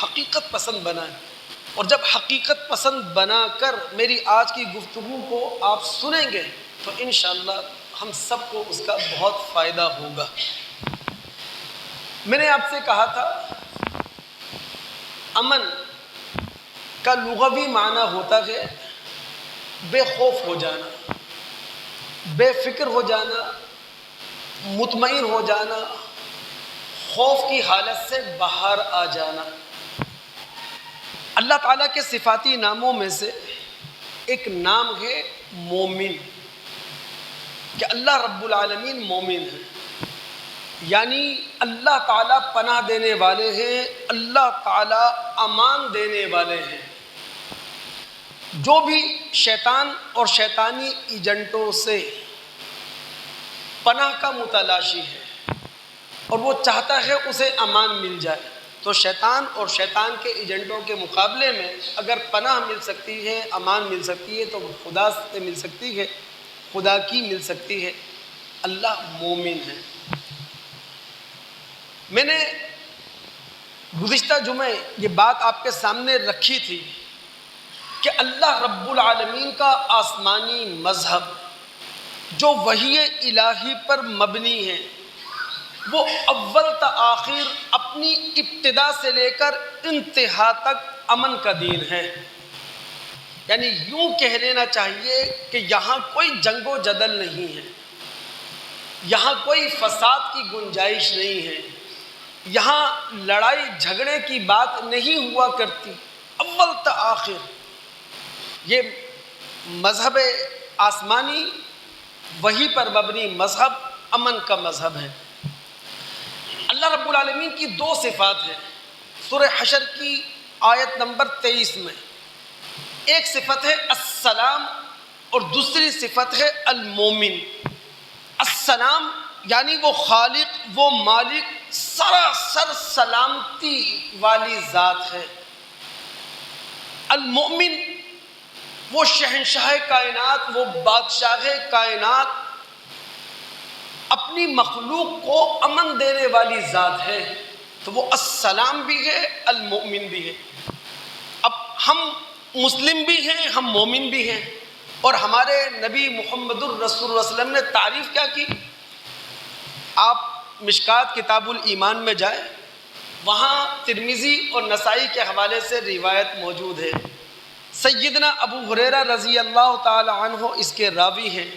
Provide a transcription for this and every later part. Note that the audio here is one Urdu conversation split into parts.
حقیقت پسند بنائیں، اور جب حقیقت پسند بنا کر میری آج کی گفتگو کو آپ سنیں گے تو انشاءاللہ ہم سب کو اس کا بہت فائدہ ہوگا۔ میں نے آپ سے کہا تھا امن کا لغوی معنی ہوتا ہے بے خوف ہو جانا، بے فکر ہو جانا، مطمئن ہو جانا، خوف کی حالت سے باہر آ جانا۔ اللہ تعالیٰ کے صفاتی ناموں میں سے ایک نام ہے مومن، کہ اللہ رب العالمین مومن ہے، یعنی اللہ تعالیٰ پناہ دینے والے ہیں، اللہ تعالیٰ امان دینے والے ہیں۔ جو بھی شیطان اور شیطانی ایجنٹوں سے پناہ کا متلاشی ہے اور وہ چاہتا ہے اسے امان مل جائے، تو شیطان اور شیطان کے ایجنٹوں کے مقابلے میں اگر پناہ مل سکتی ہے، امان مل سکتی ہے، تو خدا سے مل سکتی ہے، خدا کی مل سکتی ہے۔ اللہ مومن ہے۔ میں نے گزشتہ جمعے یہ بات آپ کے سامنے رکھی تھی کہ اللہ رب العالمین کا آسمانی مذہب جو وحی الہی پر مبنی ہے، وہ اول تا آخر اپنی ابتدا سے لے کر انتہا تک امن کا دین ہے۔ یعنی یوں کہہ لینا چاہیے کہ یہاں کوئی جنگ و جدل نہیں ہے، یہاں کوئی فساد کی گنجائش نہیں ہے، یہاں لڑائی جھگڑے کی بات نہیں ہوا کرتی۔ اول تا آخر یہ مذہب آسمانی وحی پر مبنی مذہب امن کا مذہب ہے۔ اللہ رب العالمین کی دو صفات ہیں سورہ حشر کی آیت نمبر 23 میں۔ ایک صفت ہے السلام اور دوسری صفت ہے المومن۔ السلام یعنی وہ خالق، وہ مالک، سراسر سلامتی والی ذات ہے۔ المومن وہ شہنشاہ کائنات، وہ بادشاہ کائنات، اپنی مخلوق کو امن دینے والی ذات ہے، تو وہ السلام بھی ہے، المؤمن بھی ہے۔ اب ہم مسلم بھی ہیں، ہم مومن بھی ہیں، اور ہمارے نبی محمد الرسول اللہ علیہ وسلم نے تعریف کیا کی؟ آپ مشکات کتاب الایمان میں جائیں، وہاں ترمذی اور نسائی کے حوالے سے روایت موجود ہے۔ سیدنا ابو ہریرہ رضی اللہ تعالی عنہ اس کے راوی ہیں۔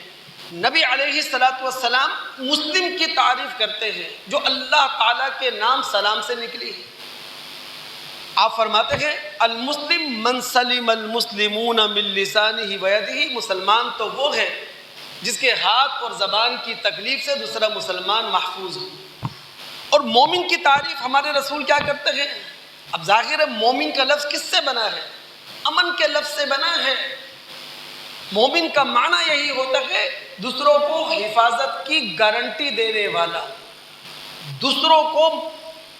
نبی علیہ السلام مسلم کی تعریف کرتے ہیں جو اللہ تعالیٰ کے نام سلام سے نکلی ہے۔ آپ فرماتے ہیں المسلم من سلم المسلمون من لسانہ ویدہ، مسلمان تو وہ ہے جس کے ہاتھ اور زبان کی تکلیف سے دوسرا مسلمان محفوظ ہو۔ اور مومن کی تعریف ہمارے رسول کیا کرتے ہیں؟ اب ظاہر ہے مومن کا لفظ کس سے بنا ہے؟ امن کے لفظ سے بنا ہے۔ مومن کا معنی یہی ہوتا ہے دوسروں کو حفاظت کی گارنٹی دینے والا، دوسروں کو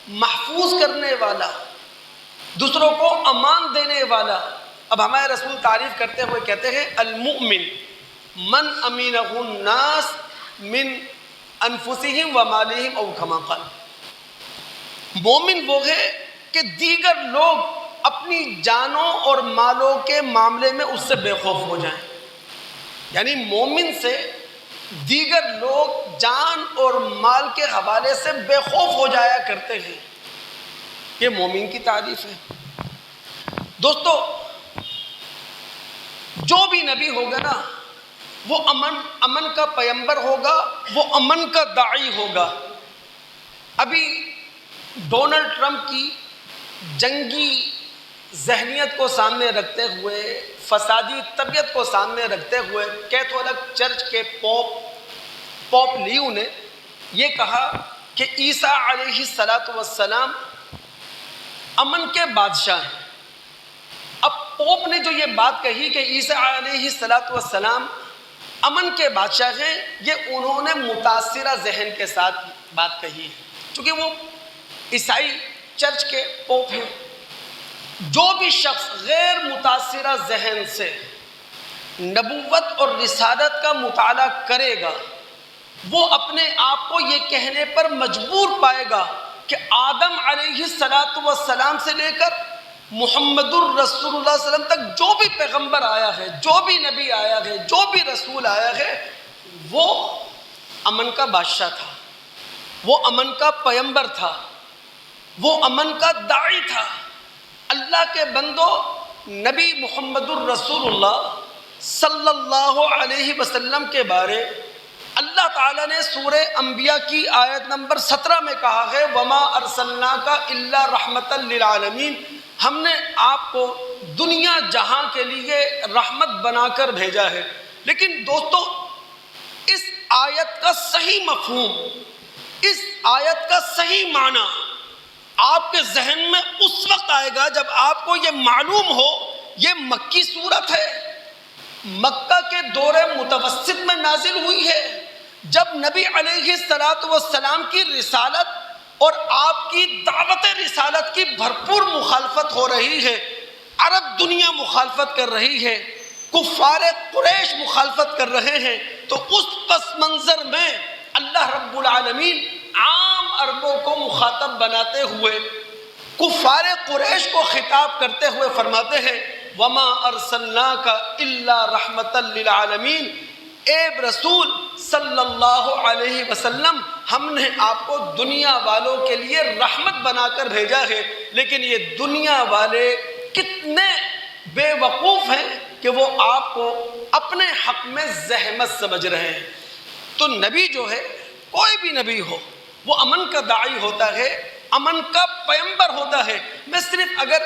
محفوظ کرنے والا، دوسروں کو امان دینے والا۔ اب ہمارے رسول تعریف کرتے ہوئے کہتے ہیں المؤمن من امینہ الناس من انفسہم ومالہم او کما قال۔ مومن وہ ہے کہ دیگر لوگ اپنی جانوں اور مالوں کے معاملے میں اس سے بے خوف ہو جائیں۔ یعنی مومن سے دیگر لوگ جان اور مال کے حوالے سے بے خوف ہو جایا کرتے ہیں۔ یہ مومن کی تعریف ہے۔ دوستو، جو بھی نبی ہوگا نا وہ امن کا پیمبر ہوگا، وہ امن کا داعی ہوگا۔ ابھی ڈونلڈ ٹرمپ کی جنگی ذہنیت کو سامنے رکھتے ہوئے، فسادی طبیعت کو سامنے رکھتے ہوئے، کیتھولک چرچ کے پوپ لیو نے یہ کہا کہ عیسیٰ علیہ السلام امن کے بادشاہ ہیں۔ اب پوپ نے جو یہ بات کہی کہ عیسیٰ علیہ السلام امن کے بادشاہ ہیں، یہ انہوں نے متاثرہ ذہن کے ساتھ بات کہی ہے، چونکہ وہ عیسائی چرچ کے پوپ ہیں۔ جو بھی شخص غیر متاثرہ ذہن سے نبوت اور رسالت کا مطالعہ کرے گا، وہ اپنے آپ کو یہ کہنے پر مجبور پائے گا کہ آدم علیہ السلام سے لے کر محمد الرسول اللہ صلی اللہ علیہ وسلم تک جو بھی پیغمبر آیا ہے، جو بھی نبی آیا ہے، جو بھی رسول آیا ہے، وہ امن کا بادشاہ تھا، وہ امن کا پیغمبر تھا، وہ امن کا داعی تھا۔ اللہ کے بندو، نبی محمد الرسول اللہ صلی اللہ علیہ وسلم کے بارے اللہ تعالیٰ نے سورہ انبیاء کی آیت نمبر 17 میں کہا ہے وَمَا أَرْسَلْنَاكَ إِلَّا رَحْمَةً لِّلْعَالَمِينَ، ہم نے آپ کو دنیا جہاں کے لیے رحمت بنا کر بھیجا ہے۔ لیکن دوستو، اس آیت کا صحیح مفہوم، اس آیت کا صحیح معنی آپ کے ذہن میں اس وقت آئے گا جب آپ کو یہ معلوم ہو یہ مکی صورت ہے، مکہ کے دور متوسط میں نازل ہوئی ہے، جب نبی علیہ السلام کی رسالت اور آپ کی دعوت رسالت کی بھرپور مخالفت ہو رہی ہے، عرب دنیا مخالفت کر رہی ہے، کفار قریش مخالفت کر رہے ہیں، تو اس پس منظر میں اللہ رب العالمین عام عربوں کو مخاطب بناتے ہوئے کفار قریش کو خطاب کرتے ہوئے فرماتے ہیں وَمَا أَرْسَلْنَاكَ إِلَّا رَحْمَةً لِّلْعَالَمِينَ، اے رسول صلی اللہ علیہ وسلم، ہم نے آپ کو دنیا والوں کے لیے رحمت بنا کر بھیجا ہے۔ لیکن یہ دنیا والے کتنے بے وقوف ہیں کہ وہ آپ کو اپنے حق میں زحمت سمجھ رہے ہیں۔ تو نبی جو ہے، کوئی بھی نبی ہو، وہ امن کا داعی ہوتا ہے، امن کا پیغمبر ہوتا ہے۔ میں صرف اگر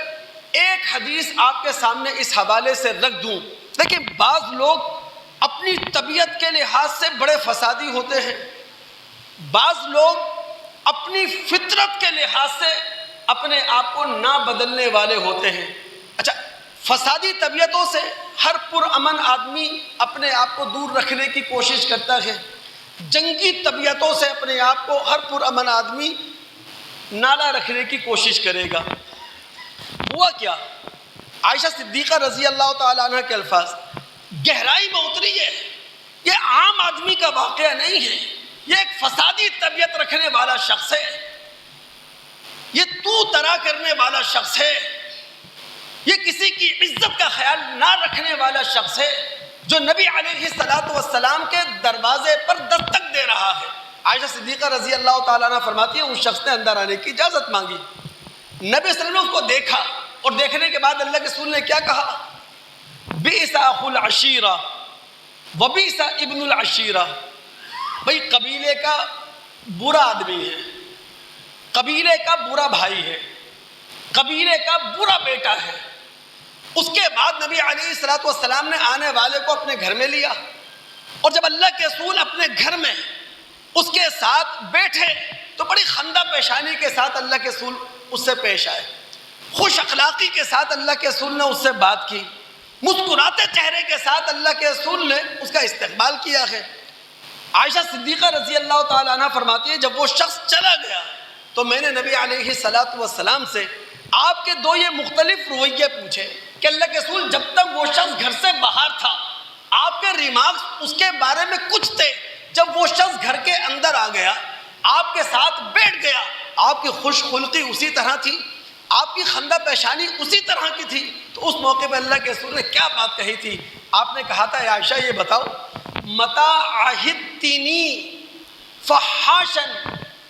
ایک حدیث آپ کے سامنے اس حوالے سے رکھ دوں، لیکن بعض لوگ اپنی طبیعت کے لحاظ سے بڑے فسادی ہوتے ہیں، بعض لوگ اپنی فطرت کے لحاظ سے اپنے آپ کو نہ بدلنے والے ہوتے ہیں۔ اچھا، فسادی طبیعتوں سے ہر پرامن آدمی اپنے آپ کو دور رکھنے کی کوشش کرتا ہے، جنگی طبیعتوں سے اپنے آپ کو ہر پرامن آدمی نالا رکھنے کی کوشش کرے گا۔ ہوا کیا؟ عائشہ صدیقہ رضی اللہ تعالیٰ عنہ کے الفاظ گہرائی میں اتری ہے، یہ عام آدمی کا واقعہ نہیں ہے، یہ ایک فسادی طبیعت رکھنے والا شخص ہے، یہ تو طرح کرنے والا شخص ہے، یہ کسی کی عزت کا خیال نہ رکھنے والا شخص ہے، جو نبی علیہ السلام کے دروازے پر دستک دے رہا ہے۔ عائشہ صدیقہ رضی اللہ تعالیٰ عنہ فرماتی ہے اس شخص نے اندر آنے کی اجازت مانگی، نبی صلی اللہ علیہ وسلم نے اس کو دیکھا، اور دیکھنے کے بعد اللہ کے رسول نے کیا کہا؟ بئس اخو العشیرہ وبئس ابن العشیرہ، بھئی قبیلے کا برا آدمی ہے، قبیلے کا برا بھائی ہے، قبیلے کا برا بیٹا ہے۔ اس کے بعد نبی علیہ السلام نے آنے والے کو اپنے گھر میں لیا، اور جب اللہ کے رسول اپنے گھر میں اس کے ساتھ بیٹھے تو بڑی خندہ پیشانی کے ساتھ اللہ کے رسول اس سے پیش آئے، خوش اخلاقی کے ساتھ اللہ کے رسول نے اس سے بات کی، مسکراتے چہرے کے ساتھ اللہ کے رسول نے اس کا استقبال کیا ہے۔ عائشہ صدیقہ رضی اللہ تعالیٰ عنہ فرماتی ہے جب وہ شخص چلا گیا تو میں نے نبی علیہ السلام سے آپ کے دو یہ مختلف رویے پوچھے کہ اللہ کے رسول جب تک وہ شخص گھر سے باہر تھا آپ کے ریمارکس اس کے بارے میں کچھ تھے، جب وہ شخص گھر کے اندر آ گیا آپ کے ساتھ بیٹھ گیا آپ کی خوش خلقی اسی طرح تھی، آپ کی خندہ پیشانی اسی طرح کی تھی، تو اس موقع پہ اللہ کے رسول نے کیا بات کہی تھی؟ آپ نے کہا تھا اے عائشہ یہ بتاؤ متا عہدتنی فحاشن،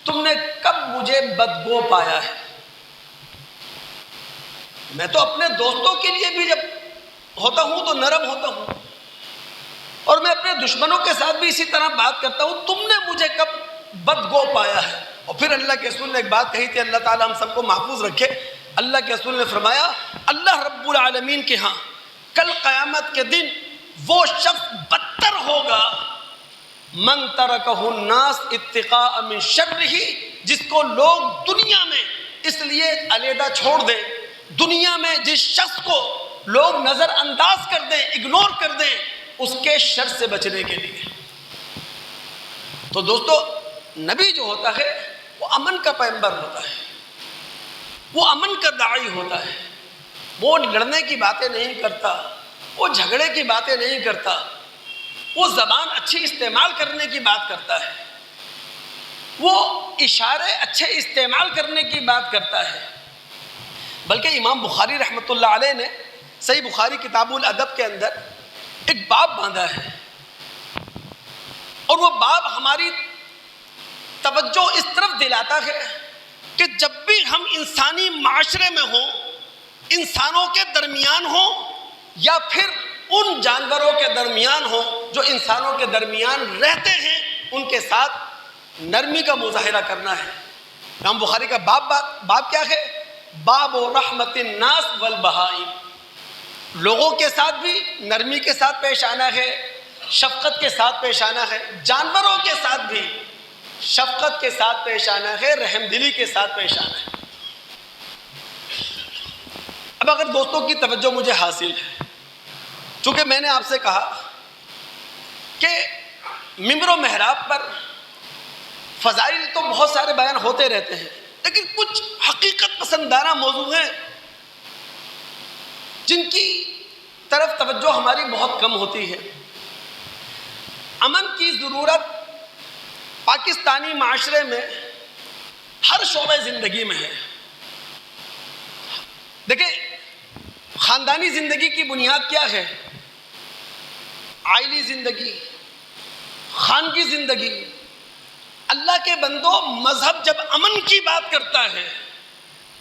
تم نے کب مجھے بدبو پایا ہے؟ میں تو اپنے دوستوں کے لیے بھی جب ہوتا ہوں تو نرم ہوتا ہوں، اور میں اپنے دشمنوں کے ساتھ بھی اسی طرح بات کرتا ہوں، تم نے مجھے کب بدگو پایا ہے؟ اور پھر اللہ کے رسول نے ایک بات کہی تھی، اللہ تعالیٰ ہم سب کو محفوظ رکھے، اللہ کے رسول نے فرمایا اللہ رب العالمین کے ہاں کل قیامت کے دن وہ شخص بدتر ہوگا من ترکہ الناس اتقاء من شرہ، جس کو لوگ دنیا میں اس لیے علیحدہ چھوڑ دیں، دنیا میں جس شخص کو لوگ نظر انداز کر دیں، اگنور کر دیں اس کے شر سے بچنے کے لیے۔ تو دوستو، نبی جو ہوتا ہے وہ امن کا پیغمبر ہوتا ہے، وہ امن کا داعی ہوتا ہے، وہ لڑنے کی باتیں نہیں کرتا، وہ جھگڑے کی باتیں نہیں کرتا، وہ زبان اچھی استعمال کرنے کی بات کرتا ہے، وہ اشارے اچھے استعمال کرنے کی بات کرتا ہے. بلکہ امام بخاری رحمۃ اللہ علیہ نے صحیح بخاری کتاب الادب کے اندر ایک باب باندھا ہے، اور وہ باب ہماری توجہ اس طرف دلاتا ہے کہ جب بھی ہم انسانی معاشرے میں ہوں، انسانوں کے درمیان ہوں یا پھر ان جانوروں کے درمیان ہوں جو انسانوں کے درمیان رہتے ہیں، ان کے ساتھ نرمی کا مظاہرہ کرنا ہے. امام بخاری کا باب کیا ہے؟ باب و رحمت الناس والبہائم. لوگوں کے ساتھ بھی نرمی کے ساتھ پیش آنا ہے، شفقت کے ساتھ پیش آنا ہے. جانوروں کے ساتھ بھی شفقت کے ساتھ پیش آنا ہے، رحم دلی کے ساتھ پیش آنا ہے. اب اگر دوستوں کی توجہ مجھے حاصل ہے، چونکہ میں نے آپ سے کہا کہ ممبر و محراب پر فضائل تو بہت سارے بیان ہوتے رہتے ہیں، لیکن کچھ حقیقت پسندانہ موضوع ہیں جن کی طرف توجہ ہماری بہت کم ہوتی ہے. امن کی ضرورت پاکستانی معاشرے میں ہر شعبہ زندگی میں ہے. دیکھیں، خاندانی زندگی کی بنیاد کیا ہے؟ عائلی زندگی، خانگی زندگی. اللہ کے بندو، مذہب جب امن کی بات کرتا ہے،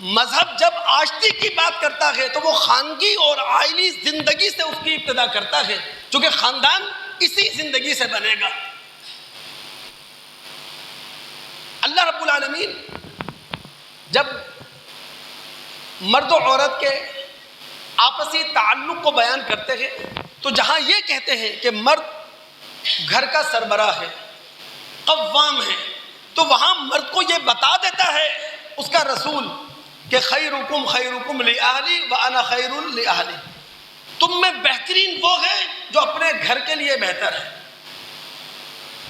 مذہب جب آشتی کی بات کرتا ہے، تو وہ خانگی اور عائلی زندگی سے اس کی ابتدا کرتا ہے، چونکہ خاندان اسی زندگی سے بنے گا. اللہ رب العالمین جب مرد و عورت کے آپسی تعلق کو بیان کرتے ہیں تو جہاں یہ کہتے ہیں کہ مرد گھر کا سربراہ ہے، قوام ہے، تو وہاں مرد کو یہ بتا دیتا ہے اس کا رسول کہ خیرکم خیرکم لأہلی وانا خیر لأہلی. تم میں بہترین وہ ہے جو اپنے گھر کے لیے بہتر ہے،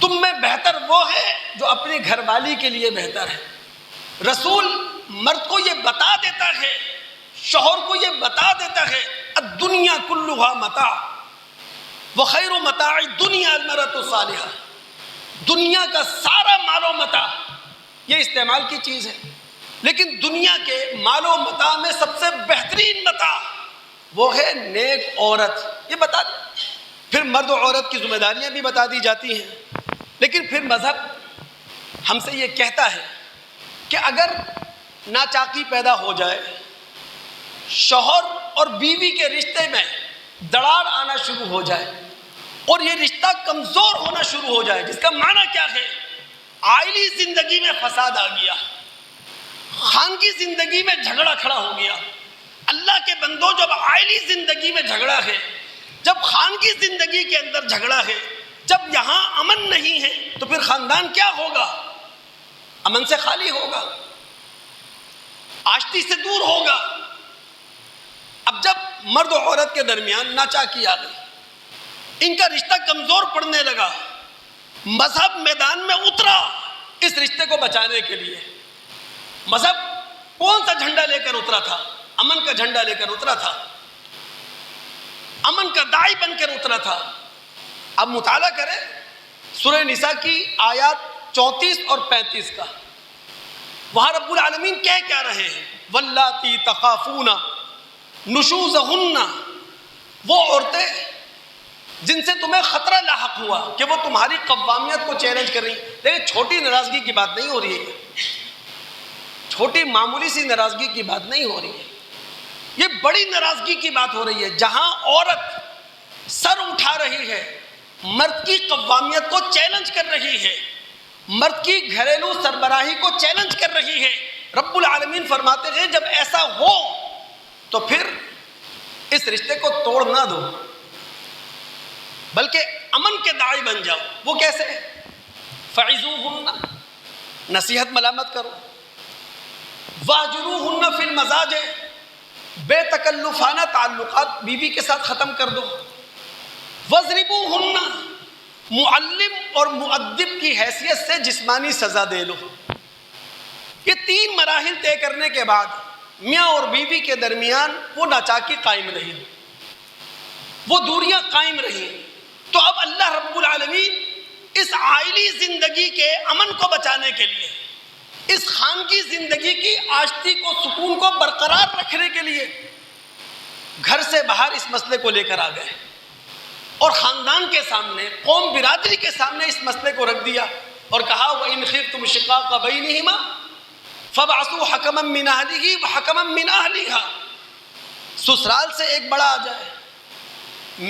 تم میں بہتر وہ ہے جو اپنی گھر والی کے لیے بہتر ہے. رسول مرد کو یہ بتا دیتا ہے، شوہر کو یہ بتا دیتا ہے، الدنیا کلھا متاع وخیر متاع الدنیا المرأۃ الصالحہ. دنیا کا سارا مال و متاع یہ استعمال کی چیز ہے، لیکن دنیا کے مال و متاع میں سب سے بہترین متاع وہ ہے نیک عورت. یہ بتا دیں. پھر مرد و عورت کی ذمہ داریاں بھی بتا دی جاتی ہیں. لیکن پھر مذہب ہم سے یہ کہتا ہے کہ اگر ناچاکی پیدا ہو جائے، شوہر اور بیوی کے رشتے میں دراڑ آنا شروع ہو جائے اور یہ رشتہ کمزور ہونا شروع ہو جائے، جس کا معنی کیا ہے؟ عائلی زندگی میں فساد آ گیا، خانگی زندگی میں جھگڑا کھڑا ہو گیا. اللہ کے بندو، جب عائلی زندگی میں جھگڑا ہے، جب خانگی زندگی کے اندر جھگڑا ہے، جب یہاں امن نہیں ہے، تو پھر خاندان کیا ہوگا؟ امن سے خالی ہوگا، آشتی سے دور ہوگا. اب جب مرد و عورت کے درمیان ناچاکی آ گئی، ان کا رشتہ کمزور پڑنے لگا، مذہب میدان میں اترا اس رشتے کو بچانے کے لیے. مذہب کون سا جھنڈا لے کر اترا تھا؟ امن کا جھنڈا لے کر اترا تھا، امن کا داعی بن کر اترا تھا. اب مطالعہ کریں سورہ نساء کی آیات 34 اور 35 کا. وہاں رب العالمین کہہ کیا رہے ہیں؟ واللاتی تخافون نشوزہن، وہ عورتیں جن سے تمہیں خطرہ لاحق ہوا کہ وہ تمہاری قوامیت کو چیلنج کر رہی. دیکھیں، چھوٹی ناراضگی کی بات نہیں ہو رہی ہے، چھوٹی معمولی سی ناراضگی کی بات نہیں ہو رہی ہے، یہ بڑی ناراضگی کی بات ہو رہی ہے، جہاں عورت سر اٹھا رہی ہے، مرد کی قوامیت کو چیلنج کر رہی ہے، مرد کی گھریلو سربراہی کو چیلنج کر رہی ہے. رب العالمین فرماتے ہیں جب ایسا ہو تو پھر اس رشتے کو توڑ نہ دو، بلکہ امن کے داعی بن جاؤ. وہ کیسے؟ فعظوہن، نصیحت ملامت کرو. واہجروہن فی المضاجع، بے تکلفانہ تعلقات بیوی کے ساتھ ختم کر دو. واضربوہن، معلم اور مؤدب کی حیثیت سے جسمانی سزا دے لو. یہ 3 مراحل طے کرنے کے بعد میاں اور بیوی کے درمیان وہ ناچاکی قائم رہی، وہ دوریاں قائم رہی. تو اب اللہ رب العالمین اس آئلی زندگی کے امن کو بچانے کے لیے، اس خانگی زندگی کی آشتی کو، سکون کو برقرار رکھنے کے لیے گھر سے باہر اس مسئلے کو لے کر آ گئے اور خاندان کے سامنے، قوم برادری کے سامنے اس مسئلے کو رکھ دیا اور کہا وَإِنْ خِفْتُمْ شِقَاقَ بَيْنِهِمَا فَابْعَثُوا حَكَمًا مِّنْ أَهْلِهِ وَحَكَمًا مِّنْ أَهْلِهَا، سسرال سے ایک بڑا آ جائے،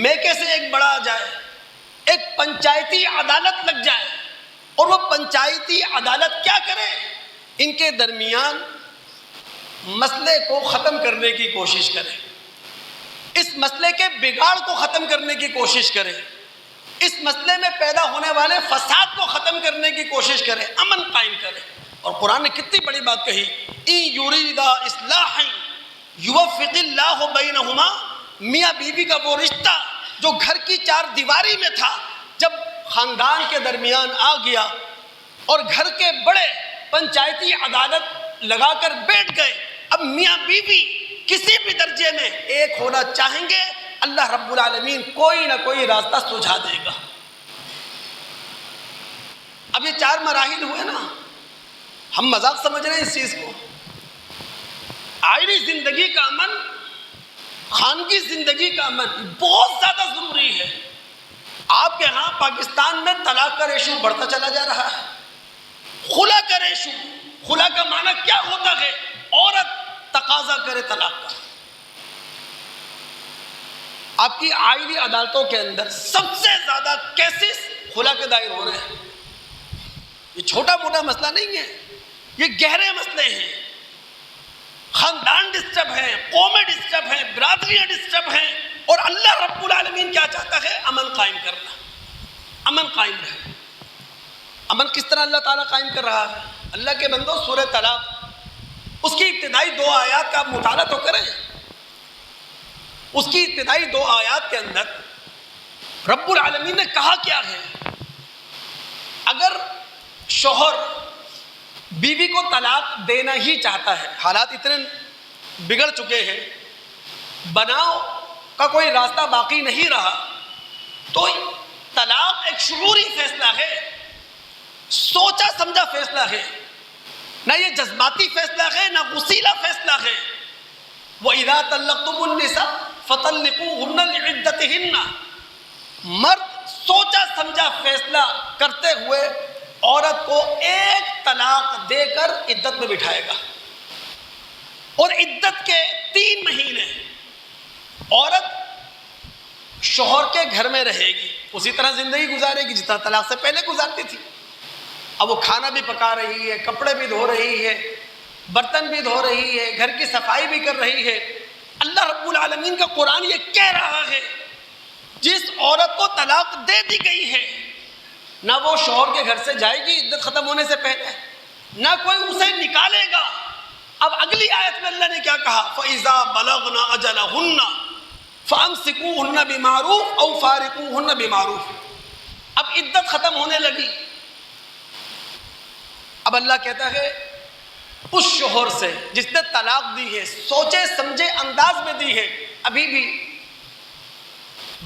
میکے سے ایک بڑا آ جائے، ایک پنچایتی عدالت لگ جائے اور وہ پنچایتی عدالت کیا کرے؟ ان کے درمیان مسئلے کو ختم کرنے کی کوشش کرے، اس مسئلے کے بگاڑ کو ختم کرنے کی کوشش کرے، اس مسئلے میں پیدا ہونے والے فساد کو ختم کرنے کی کوشش کرے، امن قائم کرے۔ اور قرآن نے کتنی بڑی بات کہی، اِن یُرِیدَ اصلاحًا یوفق اللہ بینہما، میاں بیوی کا وہ رشتہ جو گھر کی چار دیواری میں تھا، جب خاندان کے درمیان آ گیا اور گھر کے بڑے پنچایتی عدالت لگا کر بیٹھ گئے، اب میاں بیوی کسی بھی درجے میں ایک ہونا چاہیں گے، اللہ رب العالمین کوئی نہ کوئی راستہ سجھا دے گا۔ اب یہ 4 مراحل ہوئے نا، ہم مذاق سمجھ رہے ہیں اس چیز کو۔ آئلی زندگی کا امن، خانگی زندگی کا امن بہت زیادہ ضروری ہے۔ آپ کے ہاں پاکستان میں طلاق کا ریشو بڑھتا چلا جا رہا ہے، خلا کا ریشو، خلا کا معنی کیا ہوتا ہے؟ عورت تقاضا کرے طلاق کا۔ آپ کی آئلی عدالتوں کے اندر سب سے زیادہ کیسز خلا کے دائر ہو رہے ہیں۔ یہ چھوٹا موٹا مسئلہ نہیں ہے، یہ گہرے مسئلے ہیں۔ خاندان ڈسٹرب ہیں، قومیں ڈسٹرب ہیں، برادریاں ڈسٹرب ہیں، اور اللہ رب العالمین کیا چاہتا ہے؟ امن قائم کرنا، امن قائم رہے۔ امن کس طرح اللہ تعالیٰ قائم کر رہا ہے؟ اللہ کے بندو، سورہ طلاق اس کی ابتدائی 2 آیات کا آپ مطالعہ تو کریں۔ اس کی ابتدائی 2 آیات کے اندر رب العالمین نے کہا کیا ہے؟ اگر شوہر بیوی کو طلاق دینا ہی چاہتا ہے، حالات اتنے بگڑ چکے ہیں، بناؤ کا کوئی راستہ باقی نہیں رہا، تو طلاق ایک شعوری فیصلہ ہے، سوچا سمجھا فیصلہ ہے، نہ یہ جذباتی فیصلہ ہے، نہ غسیلہ فیصلہ ہے۔ وَإِذَا طَلَّقْتُمُ النِّسَاءَ فَطَلِّقُوهُنَّ لِعِدَّتِهِنَّ، مرد سوچا سمجھا فیصلہ کرتے ہوئے عورت کو ایک طلاق دے کر عدت میں بٹھائے گا، اور عدت کے 3 مہینے عورت شوہر کے گھر میں رہے گی، اسی طرح زندگی گزارے گی جس طرح طلاق سے پہلے گزارتی تھی۔ اب وہ کھانا بھی پکا رہی ہے، کپڑے بھی دھو رہی ہے، برتن بھی دھو رہی ہے، گھر کی صفائی بھی کر رہی ہے۔ اللہ رب العالمین کا قرآن یہ کہہ رہا ہے، جس عورت کو طلاق دے دی گئی ہے، نہ وہ شوہر کے گھر سے جائے گی عدت ختم ہونے سے پہلے، نہ کوئی اسے نکالے گا۔ اب اگلی آیت میں اللہ نے کیا کہا؟ فَإِذَا بَلَغْنَا أَجَلَهُنَّ فَأَمْسِكُوهُنَّ بِمَعْرُوفٍ أَوْ فَارِقُوهُنَّ بِمَعْرُوفٍ۔ اب عدت ختم ہونے لگی، اب اللہ کہتا ہے اس شوہر سے جس نے طلاق دی ہے، سوچے سمجھے انداز میں دی ہے، ابھی بھی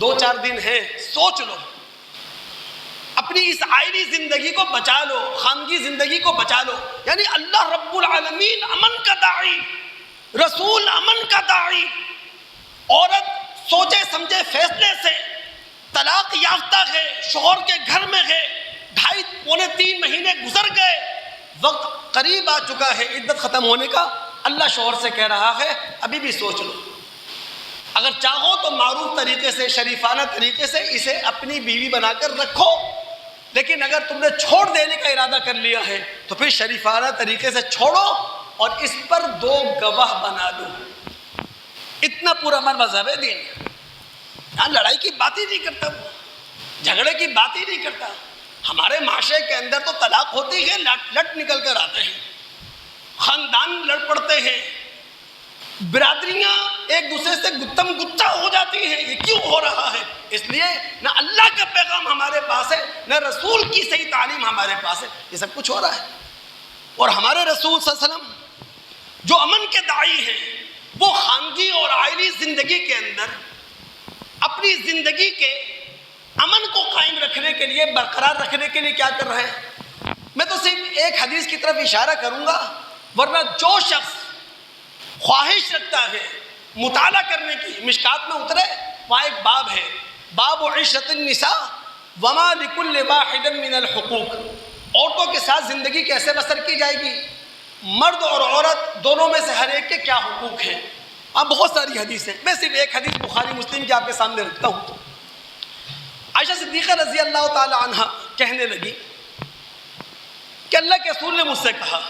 2-4 دن ہیں، سوچ لو، اپنی اس آئلی زندگی کو بچا لو، خانگی زندگی کو بچا لو۔ یعنی اللہ رب العالمین امن کا داعی، رسول امن کا داعی، عورت سوچے سمجھے فیصلے سے طلاق یافتہ ہے، شوہر کے گھر میں ہے، 2.5-3 مہینے گزر گئے، وقت قریب آ چکا ہے عدت ختم ہونے کا، اللہ شوہر سے کہہ رہا ہے ابھی بھی سوچ لو، اگر چاہو تو معروف طریقے سے، شریفانہ طریقے سے اسے اپنی بیوی بنا کر رکھو، لیکن اگر تم نے چھوڑ دینے کا ارادہ کر لیا ہے تو پھر شریفانہ طریقے سے چھوڑو اور اس پر 2 گواہ بنا دو۔ اتنا پورا من مذہب ہے دین، یہاں لڑائی کی بات ہی نہیں کرتا، جھگڑے کی بات ہی نہیں کرتا۔ ہمارے معاشرے کے اندر تو طلاق ہوتی ہے، لٹ نکل کر آتے ہیں، خاندان لڑ پڑتے ہیں، برادریاں ایک دوسرے سے گتم گتہ ہو جاتی ہیں۔ یہ کیوں ہو رہا ہے؟ اس لیے نہ اللہ کا پیغام ہمارے پاس ہے، نہ رسول کی صحیح تعلیم ہمارے پاس ہے، یہ سب کچھ ہو رہا ہے۔ اور ہمارے رسول صلی اللہ علیہ وسلم جو امن کے داعی ہیں، وہ خانگی اور عائلی زندگی کے اندر اپنی زندگی کے امن کو قائم رکھنے کے لیے، برقرار رکھنے کے لیے کیا کر رہے ہیں؟ میں تو صرف ایک حدیث کی طرف اشارہ کروں گا، ورنہ جو شخص خواہش رکھتا ہے مطالعہ کرنے کی، مشکات میں اترے، وہاں ایک باب ہے، باب عشرت النساء وما لکل واحد من الحقوق، عورتوں کے ساتھ زندگی کیسے بسر کی جائے گی، مرد اور عورت دونوں میں سے ہر ایک کے کیا حقوق ہیں۔ اب بہت ساری حدیث ہیں، میں صرف ایک حدیث بخاری مسلم کی آپ کے سامنے رکھتا ہوں۔ عائشہ صدیقہ رضی اللہ تعالی عنہ کہنے لگی کہ اللہ کے رسول نے مجھ سے کہا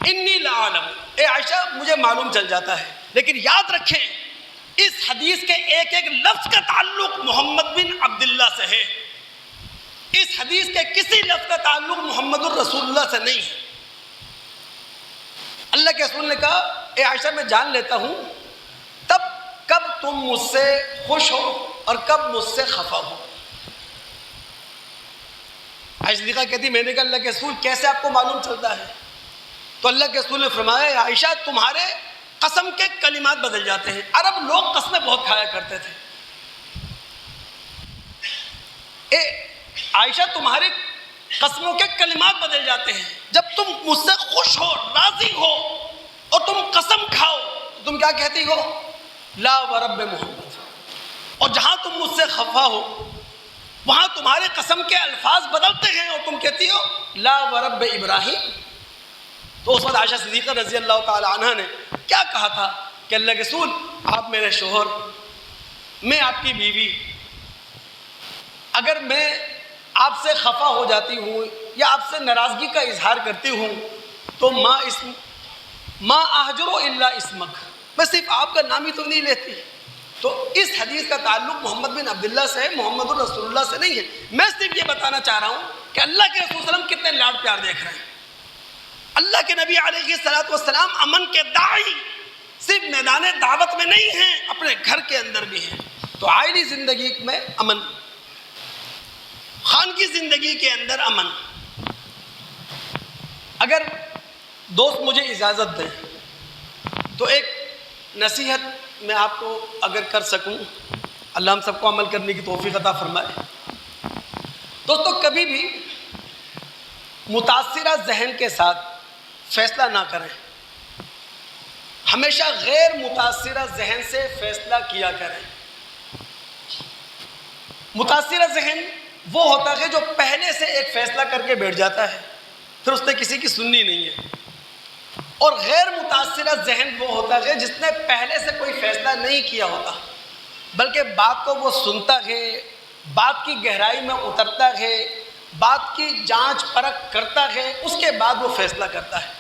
انی لعالم، اے عائشہ مجھے معلوم چل جاتا ہے، لیکن یاد رکھیں اس حدیث کے ایک ایک لفظ کا تعلق محمد بن عبداللہ سے ہے، اس حدیث کے کسی لفظ کا تعلق محمد الرسول اللہ سے نہیں ہے۔ اللہ کے رسول نے کہا اے عائشہ میں جان لیتا ہوں تب کب تم مجھ سے خوش ہو اور کب مجھ سے خفا ہو۔ عائشہ صدیقہ کہتی میں نے کہا اللہ کے رسول کیسے آپ کو معلوم چلتا ہے؟ تو اللہ کے رسول نے فرمایا عائشہ تمہارے قسم کے کلمات بدل جاتے ہیں۔ عرب لوگ قسمیں بہت کھایا کرتے تھے۔ اے عائشہ تمہارے قسموں کے کلمات بدل جاتے ہیں، جب تم مجھ سے خوش ہو، راضی ہو اور تم قسم کھاؤ تو تم کیا کہتی ہو؟ لا ورب محمد، اور جہاں تم مجھ سے خفا ہو وہاں تمہارے قسم کے الفاظ بدلتے ہیں اور تم کہتی ہو لا ورب ابراہیم۔ تو اس وقت عائشہ صدیقہ رضی اللہ تعالی عنہ نے کیا کہا تھا کہ اللہ کے رسول آپ میرے شوہر، میں آپ کی بیوی، اگر میں آپ سے خفا ہو جاتی ہوں یا آپ سے ناراضگی کا اظہار کرتی ہوں تو ما اہجر الا اسمک، میں صرف آپ کا نام ہی تو نہیں لیتی۔ تو اس حدیث کا تعلق محمد بن عبداللہ سے ہے، محمد الرسول اللہ سے نہیں ہے۔ میں صرف یہ بتانا چاہ رہا ہوں کہ اللہ کے رسول صلی اللہ علیہ وسلم کتنے لاڈ پیار دیکھ رہے ہیں۔ اللہ کے نبی علیہ السلام امن کے داعی صرف میدان دعوت میں نہیں ہیں، اپنے گھر کے اندر بھی ہیں۔ تو عائلی زندگی میں امن، خان کی زندگی کے اندر امن۔ اگر دوست مجھے اجازت دیں تو ایک نصیحت میں آپ کو اگر کر سکوں، اللہ ہم سب کو عمل کرنے کی توفیق عطا فرمائے۔ دوستو کبھی بھی متاثرہ ذہن کے ساتھ فیصلہ نہ کریں، ہمیشہ غیر متاثرہ ذہن سے فیصلہ کیا کریں۔ متاثرہ ذہن وہ ہوتا ہے جو پہلے سے ایک فیصلہ کر کے بیٹھ جاتا ہے، پھر اس نے کسی کی سننی نہیں ہے، اور غیر متاثرہ ذہن وہ ہوتا ہے جس نے پہلے سے کوئی فیصلہ نہیں کیا ہوتا، بلکہ بات کو وہ سنتا ہے، بات کی گہرائی میں اترتا ہے، بات کی جانچ پرکھ کرتا ہے، اس کے بعد وہ فیصلہ کرتا ہے۔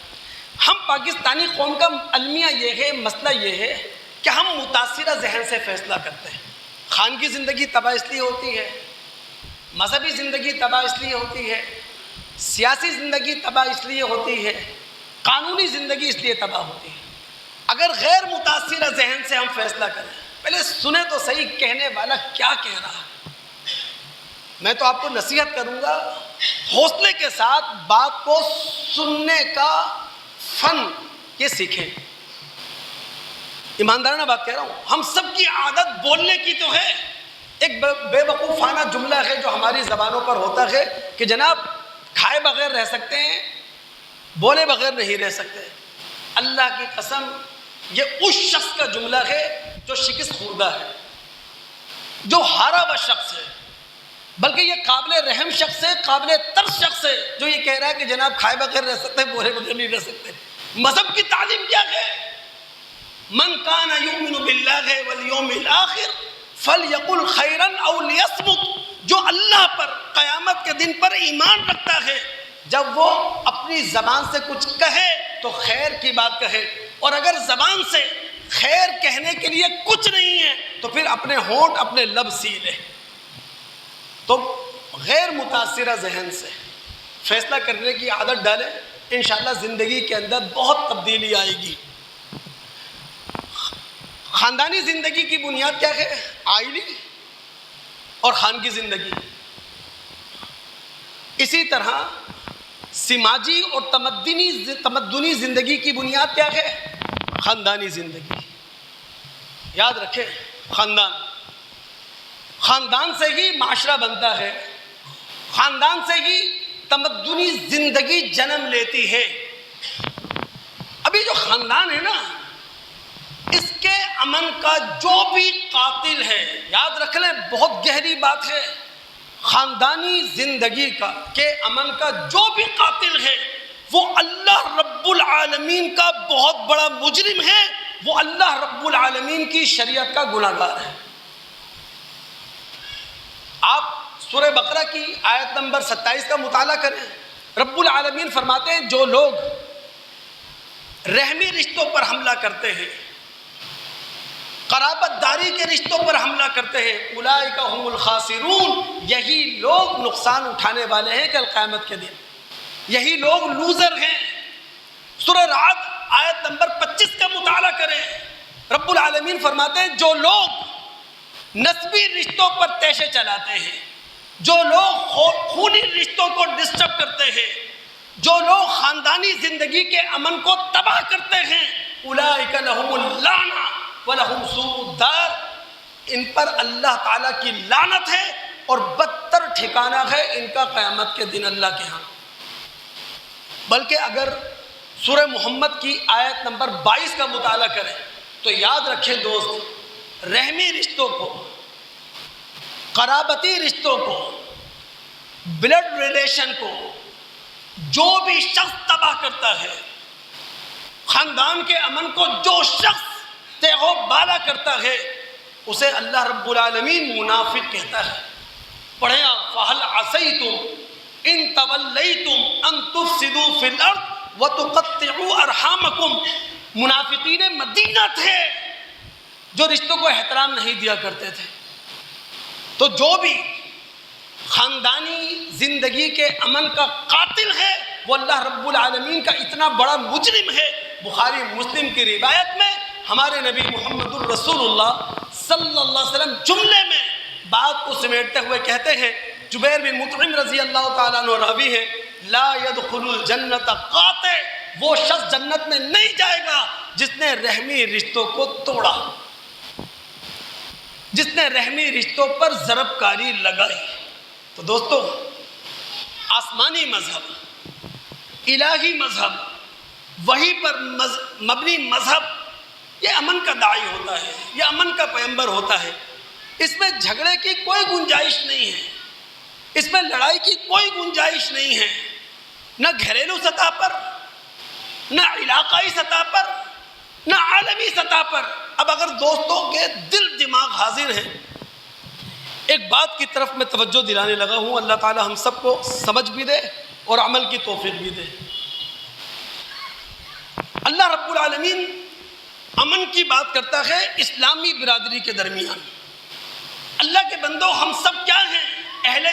ہم پاکستانی قوم کا المیہ یہ ہے، مسئلہ یہ ہے کہ ہم متاثرہ ذہن سے فیصلہ کرتے ہیں۔ خان کی زندگی تباہ اس لیے ہوتی ہے، مذہبی زندگی تباہ اس لیے ہوتی ہے، سیاسی زندگی تباہ اس لیے ہوتی ہے، قانونی زندگی اس لیے تباہ ہوتی ہے۔ اگر غیر متاثرہ ذہن سے ہم فیصلہ کریں، پہلے سنیں تو صحیح کہنے والا کیا کہہ رہا ہے۔ میں تو آپ کو نصیحت کروں گا حوصلے کے ساتھ بات کو سننے کا فن یہ سیکھیں۔ ایماندارانہ بات کہہ رہا ہوں، ہم سب کی عادت بولنے کی تو ہے، ایک بے وقوفانہ جملہ ہے جو ہماری زبانوں پر ہوتا ہے کہ جناب کھائے بغیر رہ سکتے ہیں، بولے بغیر نہیں رہ سکتے۔ اللہ کی قسم یہ اس شخص کا جملہ ہے جو شکست خوردہ ہے، جو ہارا ہوا شخص ہے، بلکہ یہ قابل رحم شخص ہے، قابل ترس شخص ہے جو یہ کہہ رہا ہے کہ جناب کھائے بغیر رہ سکتے ہیں، بولے بغیر نہیں رہ سکتے۔ مذہب کی تعلیم کیا ہے؟ من کان یؤمن باللہ والیوم الآخر فلیقل خیرا او لیصمت، جو اللہ پر قیامت کے دن پر ایمان رکھتا ہے جب وہ اپنی زبان سے کچھ کہے تو خیر کی بات کہے، اور اگر زبان سے خیر کہنے کے لیے کچھ نہیں ہے تو پھر اپنے ہونٹ اپنے لب سی لے۔ تو غیر متاثرہ ذہن سے فیصلہ کرنے کی عادت ڈالیں، انشاءاللہ زندگی کے اندر بہت تبدیلی آئے گی۔ خاندانی زندگی کی بنیاد کیا ہے؟ عائلی اور خان کی زندگی۔ اسی طرح سماجی اور تمدنی زندگی کی بنیاد کیا ہے؟ خاندانی زندگی۔ یاد رکھیں، خاندان سے ہی معاشرہ بنتا ہے، خاندان سے ہی تمدنی زندگی جنم لیتی ہے۔ ابھی جو خاندان ہے نا، اس کے امن کا جو بھی قاتل ہے، یاد رکھ لیں بہت گہری بات ہے، خاندانی زندگی کا کے امن کا جو بھی قاتل ہے وہ اللہ رب العالمین کا بہت بڑا مجرم ہے، وہ اللہ رب العالمین کی شریعت کا گناہ گار ہے۔ آپ سورہ بقرہ کی آیت نمبر 27 کا مطالعہ کریں، رب العالمین فرماتے ہیں جو لوگ رحمی رشتوں پر حملہ کرتے ہیں، قرابت داری کے رشتوں پر حملہ کرتے ہیں، اولئک هم الخاسرون، یہی لوگ نقصان اٹھانے والے ہیں کل قیامت کے دن، یہی لوگ لوزر ہیں۔ سورہ رعد آیت نمبر 25 کا مطالعہ کریں، رب العالمین فرماتے ہیں جو لوگ نسبی رشتوں پر تیشے چلاتے ہیں، جو لوگ خونی رشتوں کو ڈسٹرب کرتے ہیں، جو لوگ خاندانی زندگی کے امن کو تباہ کرتے ہیں، اولئک لہم اللعنہ وَلَهُمْ سُوءُ الدَّارِ، ان پر اللہ تعالیٰ کی لعنت ہے اور بدتر ٹھکانہ ہے ان کا قیامت کے دن اللہ کے ہاں۔ بلکہ اگر سورہ محمد کی آیت نمبر 22 کا مطالعہ کریں تو یاد رکھیں دوست، رحمی رشتوں کو، قرابتی رشتوں کو، بلڈ ریلیشن کو جو بھی شخص تباہ کرتا ہے، خاندان کے امن کو جو شخص تیغ و بالا کرتا ہے، اسے اللہ رب العالمین منافق کہتا ہے۔ پڑھیں آپ، فَهَلْ عَصَيْتُمْ إِن تَوَلَّيْتُمْ أَن تُفْسِدُوا فِي الْأَرْضِ وَتُقَطِّعُوا أَرْحَامَكُمْ۔ منافقین مدینہ تھے جو رشتوں کو احترام نہیں دیا کرتے تھے۔ تو جو بھی خاندانی زندگی کے امن کا قاتل ہے وہ اللہ رب العالمین کا اتنا بڑا مجرم ہے۔ بخاری مسلم کی روایت میں ہمارے نبی محمد الرسول اللہ صلی اللہ علیہ وسلم جملے میں بات کو سمیٹتے ہوئے کہتے ہیں، جبیر بن مطعم رضی اللہ تعالیٰ عنہ راوی ہے، لا يدخل الجنت قاطع، وہ شخص جنت میں نہیں جائے گا جس نے رحمی رشتوں کو توڑا، جس نے رحمی رشتوں پر ضرب کاری لگائی۔ تو دوستو، آسمانی مذہب، الہی مذہب، وحی پر مبنی مذہب یہ امن کا داعی ہوتا ہے، یہ امن کا پیغمبر ہوتا ہے۔ اس میں جھگڑے کی کوئی گنجائش نہیں ہے، اس میں لڑائی کی کوئی گنجائش نہیں ہے، نہ گھریلو سطح پر، نہ علاقائی سطح پر، نہ عالمی سطح پر۔ اب اگر دوستوں کے دل دماغ حاضر ہیں، ایک بات کی طرف میں توجہ دلانے لگا ہوں، اللہ تعالی ہم سب کو سمجھ بھی دے اور عمل کی توفیق بھی دے۔ اللہ رب العالمین امن کی بات کرتا ہے اسلامی برادری کے درمیان۔ اللہ کے بندوں، ہم سب کیا ہیں؟ اہل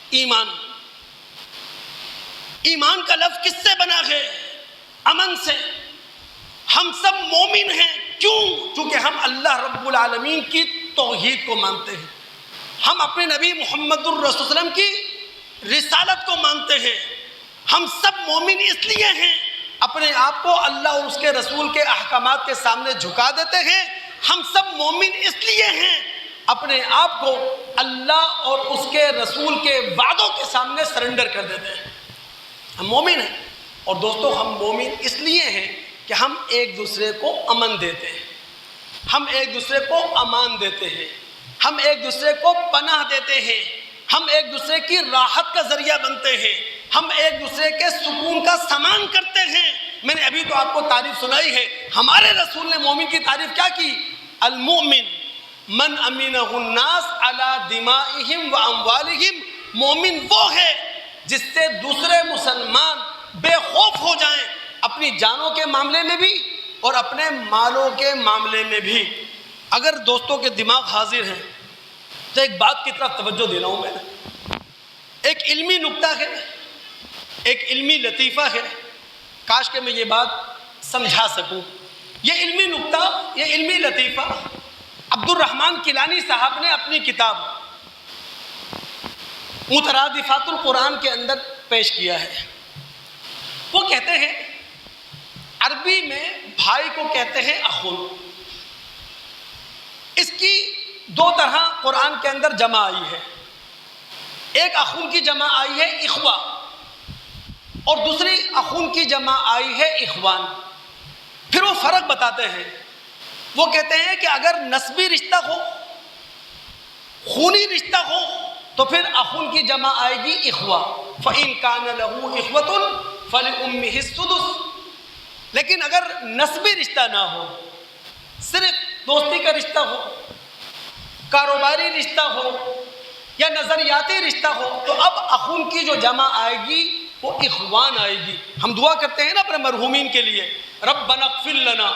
ایمان۔ ایمان کا لفظ کس سے بنا ہے؟ امن سے۔ ہم سب مومن ہیں، کیوں؟ چونکہ ہم اللہ رب العالمین کی توحید کو مانتے ہیں، ہم اپنے نبی محمد الرسول صلی اللہ علیہ وسلم کی رسالت کو مانتے ہیں۔ ہم سب مومن اس لیے ہیں، اپنے آپ کو اللہ اور اس کے رسول کے احکامات کے سامنے جھکا دیتے ہیں۔ ہم سب مومن اس لیے ہیں، اپنے آپ کو اللہ اور اس کے رسول کے وعدوں کے سامنے سرنڈر کر دیتے ہیں۔ ہم مومن ہیں، اور دوستو ہم مومن اس لیے ہیں کہ ہم ایک دوسرے کو امن دیتے ہیں، ہم ایک دوسرے کو امان دیتے ہیں، ہم ایک دوسرے کو پناہ دیتے ہیں، ہم ایک دوسرے کی راحت کا ذریعہ بنتے ہیں، ہم ایک دوسرے کے سکون کا سامان کرتے ہیں۔ میں نے ابھی تو آپ کو تعریف سنائی ہے، ہمارے رسول نے مومن کی تعریف کیا کی؟ المؤمن من امینہ الناس علی دمائہم و اموالہم، مومن وہ ہے جس سے دوسرے مسلمان بے خوف ہو جائیں، اپنی جانوں کے معاملے میں بھی اور اپنے مالوں کے معاملے میں بھی۔ اگر دوستوں کے دماغ حاضر ہیں تو ایک بات کی طرف توجہ دینا ہوں میں، ایک علمی نکتہ ہے، ایک علمی لطیفہ ہے، کاش کہ میں یہ بات سمجھا سکوں۔ یہ علمی نکتہ، یہ علمی لطیفہ عبد الرحمن کیلانی صاحب نے اپنی کتاب مترادفات القرآن کے اندر پیش کیا ہے۔ وہ کہتے ہیں عربی میں بھائی کو کہتے ہیں اخن، اس کی دو طرح قرآن کے اندر جمع آئی ہے. ایک اخون کی جمع آئی ہے اخوہ، اور دوسری اخون کی جمع آئی ہے اخوان. پھر وہ فرق بتاتے ہیں. وہ کہتے ہیں کہ اگر نسبی رشتہ ہو، خونی رشتہ ہو، تو پھر اخون کی جمع آئے گی اخوہ. فَإِن كَانَ لَهُ إِخْوَةٌ فَلِأُمِّهِ السُّدُسُ. لیکن اگر نسبی رشتہ نہ ہو، صرف دوستی کا رشتہ ہو، کاروباری رشتہ ہو یا نظریاتی رشتہ ہو، تو اب اخون کی جو جمع آئے گی وہ اخوان آئے گی. ہم دعا کرتے ہیں نا اپنے مرحومین کے لیے، ربنا اغفر لنا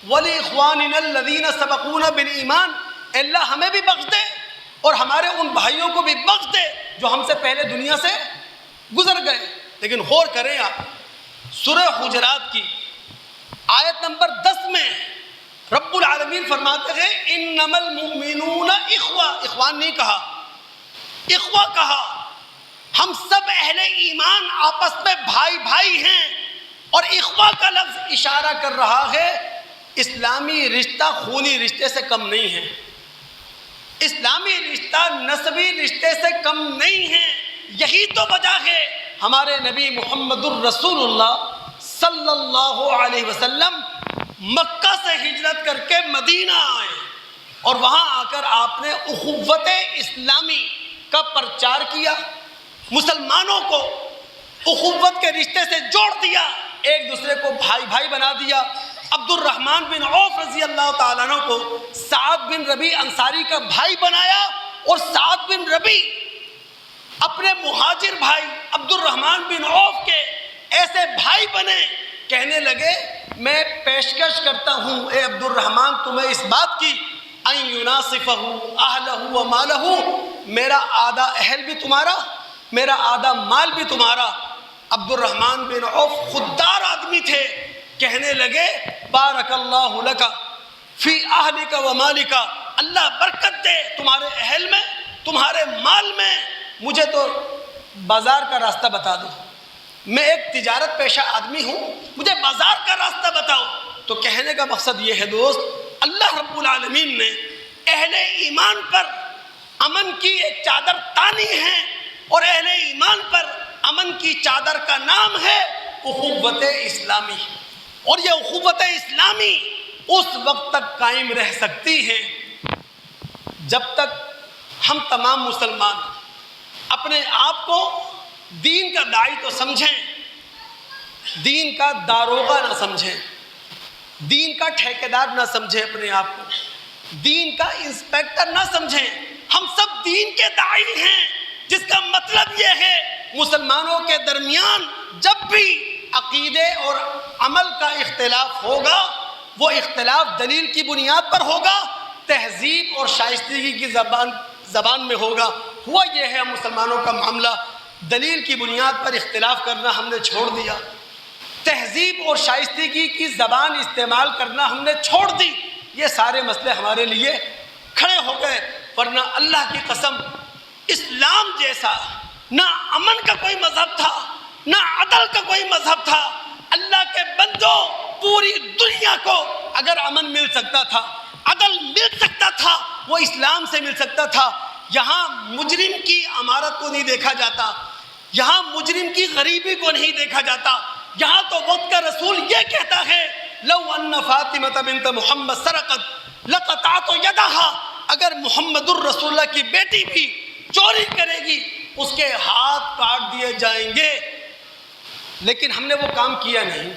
ولاخواننا الذین سبقونا بالایمان. اللہ ہمیں بھی بخش دے اور ہمارے ان بھائیوں کو بھی بخش دے جو ہم سے پہلے دنیا سے گزر گئے. لیکن غور کریں آپ، سورہ حجرات کی آیت نمبر 10 میں رب العالمین فرماتے ہیں انما المؤمنون اخوہ. اخوان نہیں کہا، اخوہ کہا. ہم سب اہل ایمان آپس میں بھائی بھائی ہیں. اور اخوہ کا لفظ اشارہ کر رہا ہے اسلامی رشتہ خونی رشتے سے کم نہیں ہے، اسلامی رشتہ نسبی رشتے سے کم نہیں ہے. یہی تو وجہ ہے ہمارے نبی محمد الرسول اللہ صلی اللہ علیہ وسلم مکہ سے ہجرت کر کے مدینہ آئے، اور وہاں آ کر آپ نے اخوت اسلامی کا پرچار کیا، مسلمانوں کو اخوت کے رشتے سے جوڑ دیا، ایک دوسرے کو بھائی بھائی بنا دیا. عبد الرحمن بن عوف رضی اللہ تعالیٰ عنہ کو سعد بن ربیع انصاری کا بھائی بنایا، اور سعد بن ربیع اپنے مہاجر بھائی عبد الرحمن بن عوف کے ایسے بھائی بنے. کہنے لگے میں پیشکش کرتا ہوں اے عبد الرحمن تمہیں اس بات کی ان یناصفہ اہلہ و مالہ، میرا آدھا اہل بھی تمہارا، میرا آدھا مال بھی تمہارا. عبد الرحمن بن عوف خوددار آدمی تھے. کہنے لگے بارک اللہ لک فی اہلک و مالک، اللہ برکت دے تمہارے اہل میں، تمہارے مال میں. مجھے تو بازار کا راستہ بتا دو، میں ایک تجارت پیشہ آدمی ہوں، مجھے بازار کا راستہ بتاؤ. تو کہنے کا مقصد یہ ہے دوست، اللہ رب العالمین نے اہل ایمان پر امن کی ایک چادر تانی ہے، اور اہل ایمان پر امن کی چادر کا نام ہے اخوت اسلامی. اور یہ اخوت اسلامی اس وقت تک قائم رہ سکتی ہے جب تک ہم تمام مسلمان اپنے آپ کو دین کا داعی تو سمجھیں، دین کا داروغہ نہ سمجھیں، دین کا ٹھیکیدار نہ سمجھیں، اپنے آپ کو دین کا انسپیکٹر نہ سمجھیں. ہم سب دین کے داعی ہیں، جس کا مطلب یہ ہے مسلمانوں کے درمیان جب بھی عقیدے اور عمل کا اختلاف ہوگا، وہ اختلاف دلیل کی بنیاد پر ہوگا، تہذیب اور شائستگی کی زبان میں ہوگا. ہوا یہ ہے مسلمانوں کا معاملہ، دلیل کی بنیاد پر اختلاف کرنا ہم نے چھوڑ دیا، تہذیب اور شائستگی کی زبان استعمال کرنا ہم نے چھوڑ دی. یہ سارے مسئلے ہمارے لیے کھڑے ہو گئے. ورنہ اللہ کی قسم اسلام جیسا نہ امن کا کوئی مذہب تھا، نہ عدل کا کوئی مذہب تھا. اللہ کے بندوں، پوری دنیا کو اگر امن مل سکتا تھا، عدل مل سکتا تھا، وہ اسلام سے مل سکتا تھا. یہاں مجرم کی امارت کو نہیں دیکھا جاتا، یہاں مجرم کی غریبی کو نہیں دیکھا جاتا. یہاں تو وقت کا رسول یہ کہتا ہے لو ان فاطمہ بنت محمد سرقت لقطعت یدہا، اگر محمد الرسول اللہ کی بیٹی بھی چوری کرے گی اس کے ہاتھ کاٹ دیے جائیں گے. لیکن ہم نے وہ کام کیا نہیں.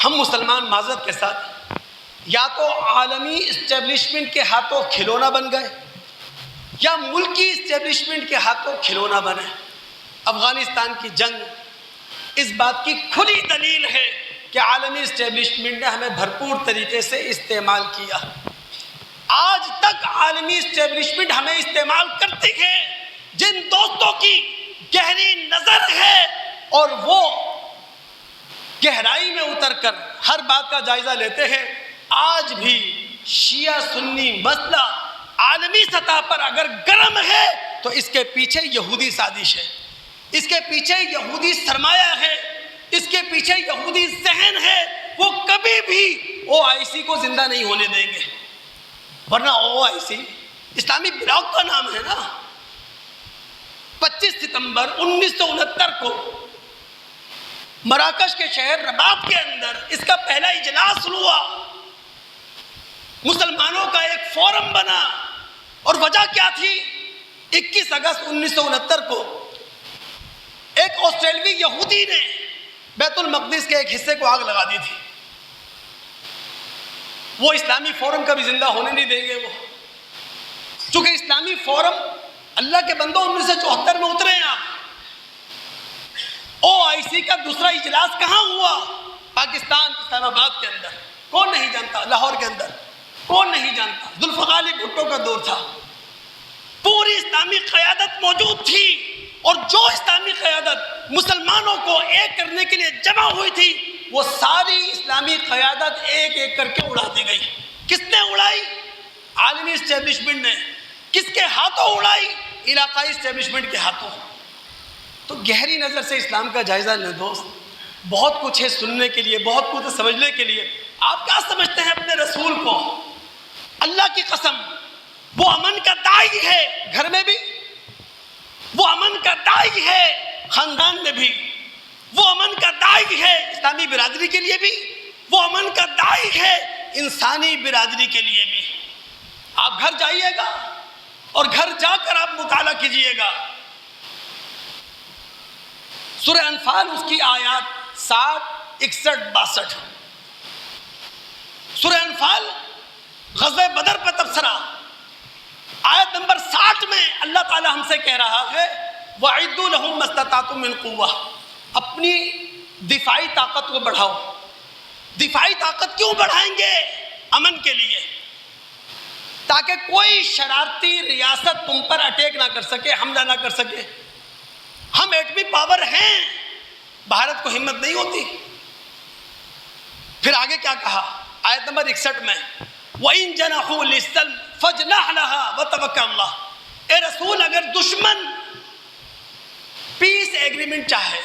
ہم مسلمان معذرت کے ساتھ یا تو عالمی اسٹیبلشمنٹ کے ہاتھوں کھلونا بن گئے یا ملکی اسٹیبلشمنٹ کے ہاتھوں کھلونا بنے. افغانستان کی جنگ اس بات کی کھلی دلیل ہے کہ عالمی اسٹیبلشمنٹ نے ہمیں بھرپور طریقے سے استعمال کیا. آج تک عالمی اسٹیبلشمنٹ ہمیں استعمال کرتی ہے. جن دوستوں کی گہری نظر ہے اور وہ گہرائی میں اتر کر ہر بات کا جائزہ لیتے ہیں، آج بھی شیعہ سنی مسئلہ عالمی سطح پر اگر گرم ہے تو اس کے پیچھے یہودی سازش ہے، اس کے پیچھے یہودی سرمایہ ہے، اس کے پیچھے یہودی ذہن ہے. وہ کبھی بھی OIC کو زندہ نہیں ہونے دیں گے. ورنہ OIC اسلامی بلاک کا نام ہے نا. 25 ستمبر 1969 کو مراکش کے شہر رباط کے اندر اس کا پہلا اجلاس ہوا. مسلمانوں کا ایک فورم بنا اور وجہ کیا تھی؟ 21 اگست 1969 کو ایک آسٹریلوی یہودی نے بیت المقدس کے ایک حصے کو آگ لگا دی تھی. وہ اسلامی فورم کا بھی زندہ ہونے نہیں دیں گے. وہ چونکہ اسلامی فورم اللہ کے بندوں 1974 میں اترے ہیں آپ. OIC کا دوسرا اجلاس کہاں ہوا؟ پاکستان اسلام آباد کے اندر. کون نہیں جانتا؟ لاہور کے اندر. کون نہیں جانتا؟ ذوالفقار علی بھٹو کا دور تھا. پوری اسلامی قیادت موجود تھی اور جو اسلامی قیادت مسلمانوں کو ایک کرنے کے لیے جمع ہوئی تھی وہ ساری اسلامی قیادت ایک ایک کر کے اڑا دی گئی. کس نے اڑائی؟ عالمی اسٹیبلشمنٹ نے. کس کے ہاتھوں اڑائی؟ علاقائی اسٹیبلشمنٹ کے ہاتھوں. تو گہری نظر سے اسلام کا جائزہ لیں دوست. بہت کچھ ہے سننے کے لیے, بہت کچھ ہے سمجھنے کے لیے. آپ کیا سمجھتے ہیں اپنے رسول کو؟ اللہ کی قسم وہ امن کا داعی ہے گھر میں بھی, وہ امن کا داعی ہے خاندان میں بھی, وہ امن کا داعی ہے اسلامی برادری کے لیے بھی, وہ امن کا داعی ہے انسانی برادری کے لیے بھی. آپ گھر جائیے گا اور گھر جا کر آپ مطالعہ کیجئے گا. سورہ انفال اس کی آیات 60, 61, 62. سورہ انفال غزوہ بدر پر تبصرہ. آیت نمبر 60 میں اللہ تعالی ہم سے کہہ رہا ہے وَأَعِدُّوا لَهُم مَّا اسْتَطَعْتُم مِّن قُوَّةٍ. اپنی دفاعی طاقت کو بڑھاؤ. دفاعی طاقت کیوں بڑھائیں گے؟ امن کے لیے, تاکہ کوئی شرارتی ریاست تم پر اٹیک نہ کر سکے, حملہ نہ کر سکے. ہم ایٹمی پاور ہیں, بھارت کو ہمت نہیں ہوتی. پھر آگے کیا کہا آیت نمبر 61 میں وَإِن جَنَحُوا لِلسَّلْمِ فَاجْنَحْ لَهَا وَتَوَكَّلْ عَلَى اللَّهِ. اے رسول اگر دشمن پیس ایگریمنٹ چاہے,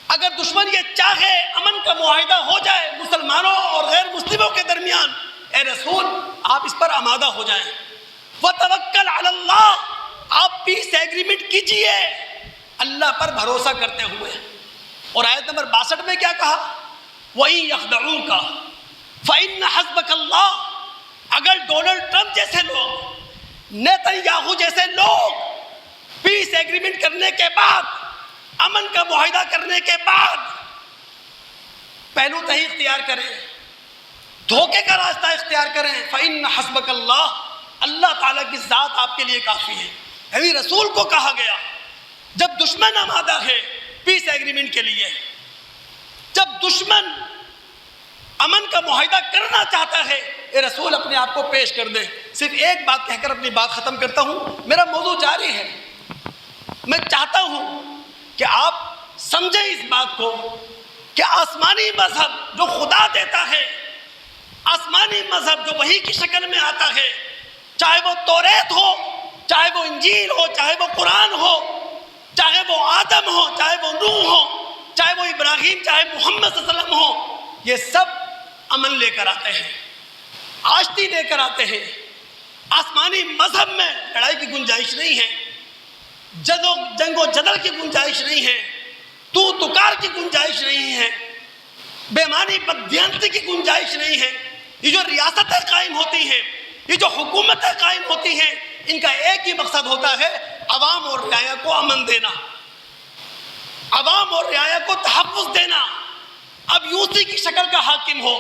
اگر دشمن یہ چاہے امن کا معاہدہ ہو جائے مسلمانوں اور غیر مسلموں کے درمیان, اے رسول آپ اس پر آمادہ ہو جائیں. وَتَوَكَّلْ عَلَى اللَّهِ, آپ پیس ایگریمنٹ کیجئے اللہ پر بھروسہ کرتے ہوئے. اور آیت نمبر 62 میں کیا کہا وَإِن يَخْدَعُوكَ فَإِنَّ حَسْبَكَ اللَّهُ. اگر ڈونلڈ ٹرمپ جیسے لوگ, نیتن یاہو جیسے لوگ پیس ایگریمنٹ کرنے کے بعد, امن کا معاہدہ کرنے کے بعد پہلو تہی اختیار کریں, دھوکے کا راستہ اختیار کریں, فَإِنَّ حَسْبَكَ اللَّهُ, اللہ تعالیٰ کی ذات آپ کے لیے کافی ہے. یعنی رسول کو کہا گیا جب دشمن آمادہ ہے پیس ایگریمنٹ کے لیے, جب دشمن امن کا معاہدہ کرنا چاہتا ہے, اے رسول اپنے آپ کو پیش کر دیں. صرف ایک بات کہہ کر اپنی بات ختم کرتا ہوں, میرا موضوع جاری ہے. میں چاہتا ہوں کہ آپ سمجھیں اس بات کو کہ آسمانی مذہب جو خدا دیتا ہے, آسمانی مذہب جو وحی کی شکل میں آتا ہے, چاہے وہ توریت ہو, چاہے وہ انجیل ہو, چاہے وہ قرآن ہو, چاہے وہ آدم ہو, چاہے وہ نوح ہو, چاہے وہ ابراہیم, چاہے محمد صلی اللہ علیہ وسلم ہو, یہ سب امن لے کر آتے ہیں, آشتی لے کر آتے ہیں. آسمانی مذہب میں لڑائی کی گنجائش نہیں ہے, جنگ و جدل کی گنجائش نہیں ہے, تو تکار کی گنجائش نہیں ہے, بےمانی بددیانتی کی گنجائش نہیں ہے. یہ جو ریاستیں قائم ہوتی ہیں, یہ جو حکومتیں قائم ہوتی ہیں, ان کا ایک ہی مقصد ہوتا ہے عوام اور رعایا کو امن دینا, عوام اور رعایا کو تحفظ دینا. اب یوسی کی شکل کا حاکم ہو,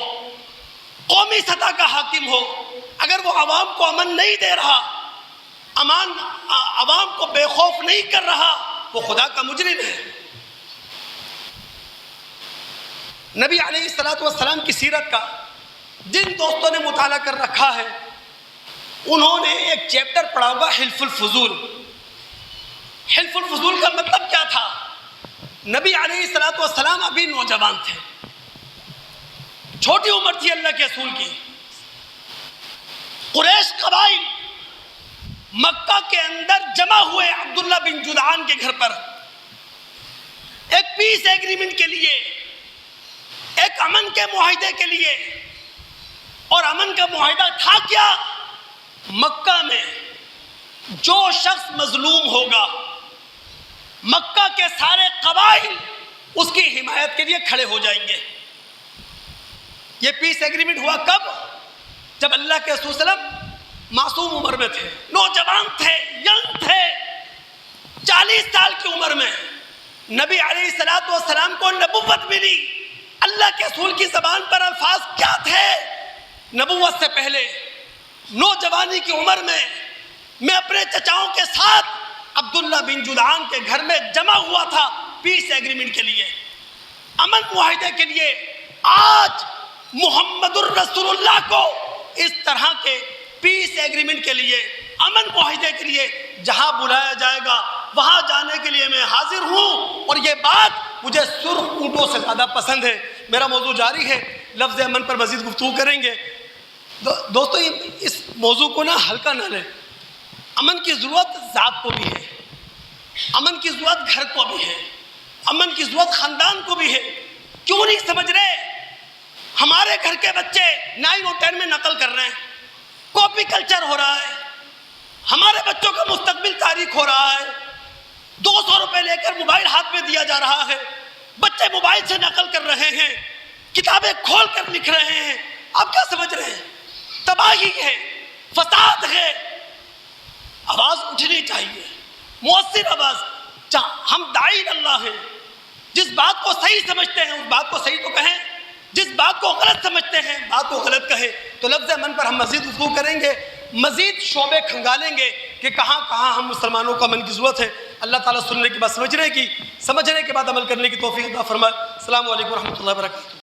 قومی سطح کا حاکم ہو, اگر وہ عوام کو امن نہیں دے رہا, عوام کو بے خوف نہیں کر رہا, وہ خدا کا مجرم ہے. نبی علیہ الصلوۃ والسلام کی سیرت کا جن دوستوں نے مطالعہ کر رکھا ہے انہوں نے ایک چیپٹر پڑھا ہوگا حلف الفضول. حلف الفضول کا مطلب کیا تھا؟ نبی علیہ الصلوۃ والسلام ابھی نوجوان تھے, چھوٹی عمر تھی اللہ کے رسول کی. قریش قبائل مکہ کے اندر جمع ہوئے عبداللہ بن جدعان کے گھر پر ایک پیس ایگریمنٹ کے لیے, ایک امن کے معاہدے کے لیے. اور امن کا معاہدہ تھا کیا؟ مکہ میں جو شخص مظلوم ہوگا مکہ کے سارے قبائل اس کی حمایت کے لیے کھڑے ہو جائیں گے. یہ پیس ایگریمنٹ ہوا کب؟ جب اللہ کے رسول صلی اللہ علیہ وسلم معصوم عمر میں تھے، نوجوان تھے، ینگ تھے. 40 سال کی عمر میں نبی علیہ الصلوۃ والسلام کو نبوت ملی. اللہ کے رسول کی زبان پر الفاظ کیا تھے؟ نبوت سے پہلے نوجوانی کی عمر میں اپنے چچاؤں کے ساتھ عبداللہ بن جدعان کے گھر میں جمع ہوا تھا پیس ایگریمنٹ کے لیے، امن معاہدے کے لیے. آج محمد الرسول اللہ کو اس طرح کے پیس ایگریمنٹ کے لیے، امن معاہدے کے لیے جہاں بلایا جائے گا وہاں جانے کے لیے میں حاضر ہوں. اور یہ بات مجھے سرخ اونٹوں سے زیادہ پسند ہے. میرا موضوع جاری ہے، لفظ امن پر مزید گفتگو کریں گے. دوستو اس موضوع کو ہلکا نہ لیں. امن کی ضرورت ذات کو بھی ہے، امن کی ضرورت گھر کو بھی ہے، امن کی ضرورت خاندان کو بھی ہے. کیوں نہیں سمجھ رہے؟ ہمارے گھر کے بچے 9 اور 10 میں نقل کر رہے ہیں، کاپی کلچر ہو رہا ہے، ہمارے بچوں کا مستقبل تاریک ہو رہا ہے. 200 روپے لے کر موبائل ہاتھ میں دیا جا رہا ہے، بچے موبائل سے نقل کر رہے ہیں، کتابیں کھول کر لکھ رہے ہیں. آپ کیا سمجھ رہے ہیں؟ تباہی ہے، فساد ہے. آواز اٹھنی چاہیے، مؤثر آواز. ہم داعی اللہ ہیں، جس بات کو صحیح سمجھتے ہیں اس بات کو صحیح تو کہیں، جس بات کو غلط سمجھتے ہیں بات کو غلط کہیں. تو لفظ امن پر ہم مزید گفتگو کریں گے، مزید شعبے کھنگالیں گے کہ کہاں کہاں ہم مسلمانوں کو امن کی ضرورت ہے. اللہ تعالیٰ سننے کے بعد سمجھنے کے بعد عمل کرنے کی توفیق عطا فرمائے. السلام علیکم ورحمۃ اللہ وبرکاتہ.